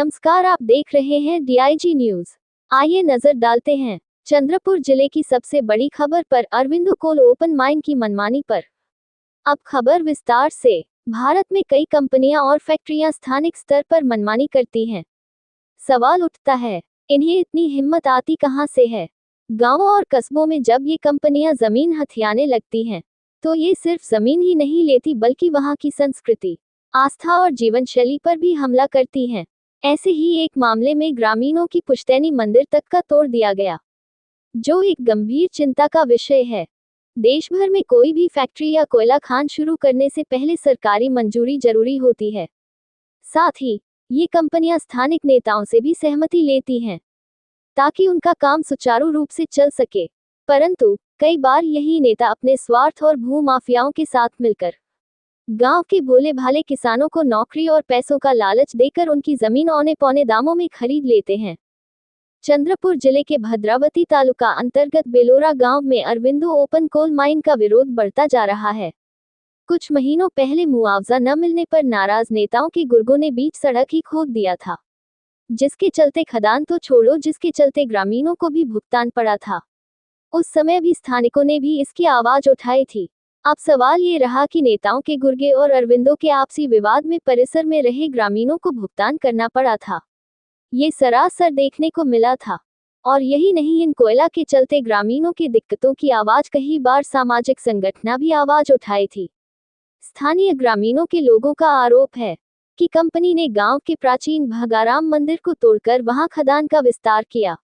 नमस्कार, आप देख रहे हैं डीआईजी न्यूज। आइए नजर डालते हैं चंद्रपुर जिले की सबसे बड़ी खबर पर। अरविंदो कोल ओपन माइन की मनमानी पर। अब खबर विस्तार से। भारत में कई कंपनियां और फैक्ट्रियां स्थानिक स्तर पर मनमानी करती हैं। सवाल उठता है, इन्हें इतनी हिम्मत आती कहां से है? गांवों और कस्बों में जब ये कंपनियां जमीन हथियाने लगती हैं, तो ये सिर्फ जमीन ही नहीं लेती बल्कि वहां की संस्कृति, आस्था और जीवन शैली पर भी हमला करती हैं। ऐसे ही एक मामले में ग्रामीणों की पुश्तैनी मंदिर तक का तोड़ दिया गया, जो एक गंभीर चिंता का विषय है। देश भर में कोई भी फैक्ट्री या कोयला खान शुरू करने से पहले सरकारी मंजूरी जरूरी होती है। साथ ही ये कंपनियां स्थानिक नेताओं से भी सहमति लेती हैं, ताकि उनका काम सुचारू रूप से चल सके। परंतु कई बार यही नेता अपने स्वार्थ और भू माफियाओं के साथ मिलकर गांव के भोले भाले किसानों को नौकरी और पैसों का लालच देकर उनकी जमीन औने पौने दामों में खरीद लेते हैं। चंद्रपुर जिले के भद्रावती तालुका अंतर्गत बेलोरा गांव में अरविंदो ओपन कोल माइन का विरोध बढ़ता जा रहा है। कुछ महीनों पहले मुआवजा न मिलने पर नाराज नेताओं के गुर्गों ने बीच सड़क ही खोद दिया था, जिसके चलते खदान तो छोड़ो, जिसके चलते ग्रामीणों को भी भुगतान पड़ा था। उस समय भी स्थानिकों ने भी इसकी आवाज उठाई थी। अब सवाल ये रहा कि नेताओं के गुर्गे और अरविंदो के आपसी विवाद में परिसर में रहे ग्रामीणों को भुगतान करना पड़ा था। ये सरासर देखने को मिला था। और यही नहीं, इन कोयला के चलते ग्रामीणों की दिक्कतों की आवाज कई बार सामाजिक संगठन भी आवाज उठाई थी। स्थानीय ग्रामीणों के लोगों का आरोप है कि कंपनी ने गांव के प्राचीन भगाराम मंदिर को तोड़कर वहां खदान का विस्तार किया।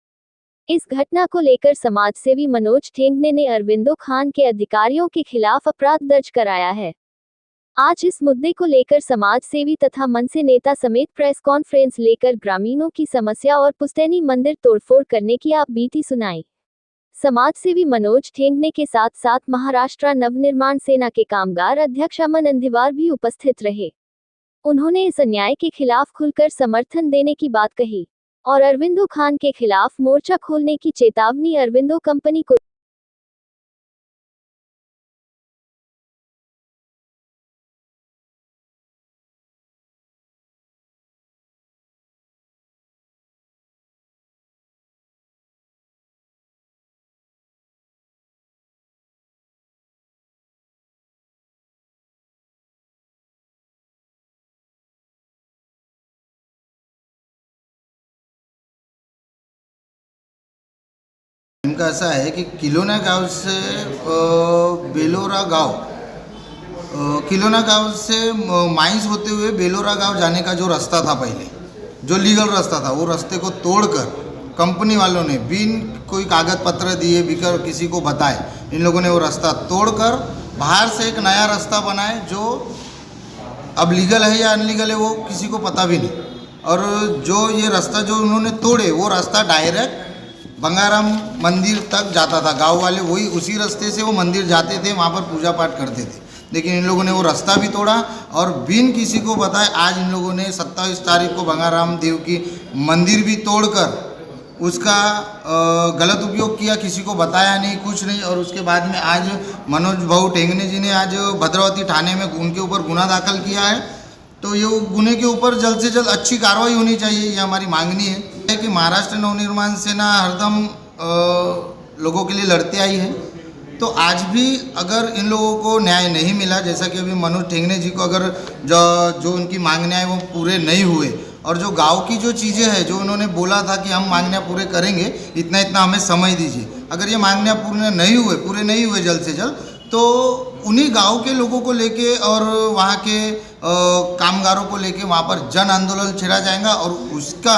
इस घटना को लेकर समाजसेवी मनोज ठेंगने ने अरविंदो खान के अधिकारियों के खिलाफ अपराध दर्ज कराया है। आज इस मुद्दे को लेकर समाजसेवी तथा मनसे नेता समेत प्रेस कॉन्फ्रेंस लेकर ग्रामीणों की समस्या और पुश्तैनी मंदिर तोड़फोड़ करने की आप बीती सुनाई। समाजसेवी मनोज ठेंगने के साथ साथ महाराष्ट्र नवनिर्माण सेना के कामगार अध्यक्ष अमन अंधिवार भी उपस्थित रहे। उन्होंने इस अन्याय के खिलाफ खुलकर समर्थन देने की बात कही और अरविंदो खान के खिलाफ मोर्चा खोलने की चेतावनी अरविंदो कंपनी को इनका ऐसा है कि किलोना गांव से बेलोरा गांव से माइंस होते हुए बेलोरा गांव जाने का जो रास्ता था, पहले जो लीगल रास्ता था, वो रास्ते को तोड़कर कंपनी वालों ने बिन कोई कागज पत्र दिए बिकर किसी को बताए, इन लोगों ने वो रास्ता तोड़कर बाहर से एक नया रास्ता बनाए, जो अब लीगल है या अनलीगल है वो किसी को पता भी नहीं। और जो ये रास्ता जो उन्होंने तोड़े, वो रास्ता डायरेक्ट बंगाराम मंदिर तक जाता था। गांव वाले वही उसी रास्ते से वो मंदिर जाते थे, वहाँ पर पूजा पाठ करते थे। लेकिन इन लोगों ने वो रास्ता भी तोड़ा और बिन किसी को बताए आज इन लोगों ने 27 तारीख को बंगाराम देव की मंदिर भी तोड़कर उसका गलत उपयोग किया, किसी को बताया नहीं, कुछ नहीं। और उसके बाद में आज मनोज भाऊ ठेंगने जी ने आज भद्रावती थाने में उनके ऊपर गुना दाखिल किया है। तो ये गुने के ऊपर जल्द से जल्द अच्छी कार्रवाई होनी चाहिए, ये हमारी मांगनी है कि महाराष्ट्र नवनिर्माण सेना हरदम लोगों के लिए लड़ते आई है। तो आज भी अगर इन लोगों को न्याय नहीं मिला, जैसा कि अभी मनोज ठेंगने जी को अगर जो उनकी मांगनियाँ वो पूरे नहीं हुए, और जो गांव की जो चीज़ें हैं, जो उन्होंने बोला था कि हम मांगनियाँ पूरे करेंगे, इतना हमें समय दीजिए, अगर ये मांगनियाँ पूरे नहीं हुए जल्द से जल्द, तो उन्हीं गांव के लोगों को लेके और वहाँ के कामगारों को लेके वहाँ पर जन आंदोलन छेड़ा जाएगा। और उसका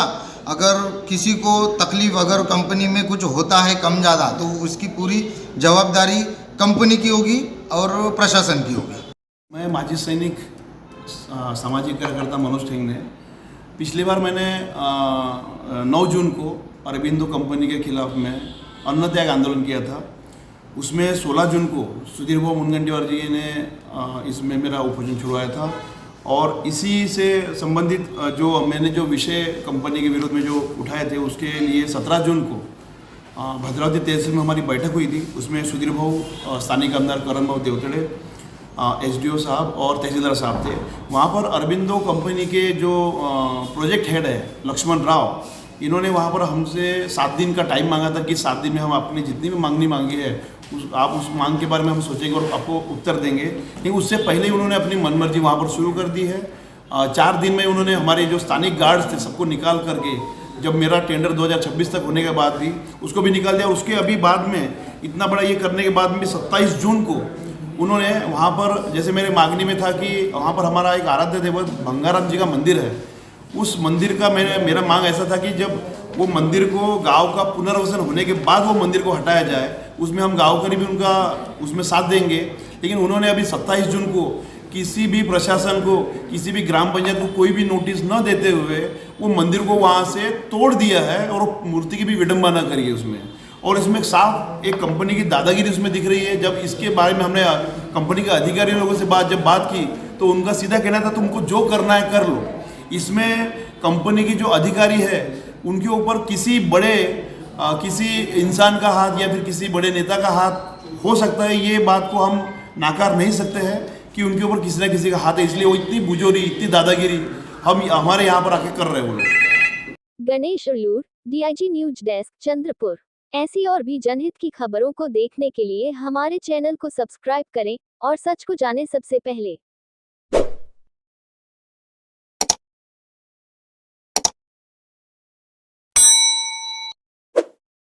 अगर किसी को तकलीफ, अगर कंपनी में कुछ होता है कम ज़्यादा, तो उसकी पूरी जवाबदारी कंपनी की होगी और प्रशासन की होगी। मैं माजी सैनिक सामाजिक कार्यकर्ता मनोज ठेंगने, पिछली बार मैंने 9 जून को अरविंदो कंपनी के खिलाफ में अन्न त्याग आंदोलन किया था। उसमें 16 जून को सुधीर भाऊ मुनगंटीवार जी ने इसमें मेरा उपयोजन छुड़वाया था। और इसी से संबंधित मैंने जो विषय कंपनी के विरोध में जो उठाए थे, उसके लिए 17 जून को भद्रावती तहसील में हमारी बैठक हुई थी। उसमें सुधीर भाऊ, स्थानीय आमदार करण भाऊ देवतड़े, एसडीओ साहब और तहसीलदार साहब थे। वहाँ पर अरबिंदो कंपनी के जो प्रोजेक्ट हेड है लक्ष्मण राव, इन्होंने वहाँ पर हमसे 7 दिन का टाइम मांगा था कि 7 दिन में हम अपनी जितनी भी मांगनी मांगी है आप उस मांग के बारे में हम सोचेंगे और आपको उत्तर देंगे। लेकिन उससे पहले ही उन्होंने अपनी मनमर्जी वहाँ पर शुरू कर दी है। 4 दिन में उन्होंने हमारे जो स्थानिक गार्ड्स थे सबको निकाल करके, जब मेरा टेंडर 2026 तक होने के बाद भी उसको भी निकाल दिया। उसके अभी बाद में इतना बड़ा ये करने के बाद में भी 27 जून को उन्होंने वहाँ पर, जैसे मेरे मांगनी में था कि वहाँ पर हमारा एक आराध्य देवत भंगाराम जी का मंदिर है, उस मंदिर का मेरा मांग ऐसा था कि जब वो मंदिर को गांव का पुनर्वसन होने के बाद वो मंदिर को हटाया जाए, उसमें हम गांव करीब उनका उसमें साथ देंगे। लेकिन उन्होंने अभी 27 जून को किसी भी प्रशासन को, किसी भी ग्राम पंचायत को कोई भी नोटिस न देते हुए वो मंदिर को वहाँ से तोड़ दिया है और मूर्ति की भी विडंबना करी है उसमें। और इसमें साफ एक कंपनी की दादागिरी उसमें दिख रही है। जब इसके बारे में हमने कंपनी के अधिकारी लोगों से बात की तो उनका सीधा कहना था तुमको जो करना है कर लो। इसमें कंपनी की जो अधिकारी है उनके ऊपर किसी बड़े किसी इंसान का हाथ या फिर किसी बड़े नेता का हाथ हो सकता है, ये बात को हम नाकार नहीं सकते हैं कि उनके ऊपर किसी न किसी का हाथ है। इसलिए वो इतनी बुजोरी, इतनी दादागिरी हम हमारे यहाँ पर आके कर रहे हैं वो लोग। Ganesh Ullur, DIG news desk, Chandrapur. ऐसी और भी जनहित की खबरों को देखने के लिए हमारे चैनल को सब्सक्राइब करें और सच को जाने सबसे पहले।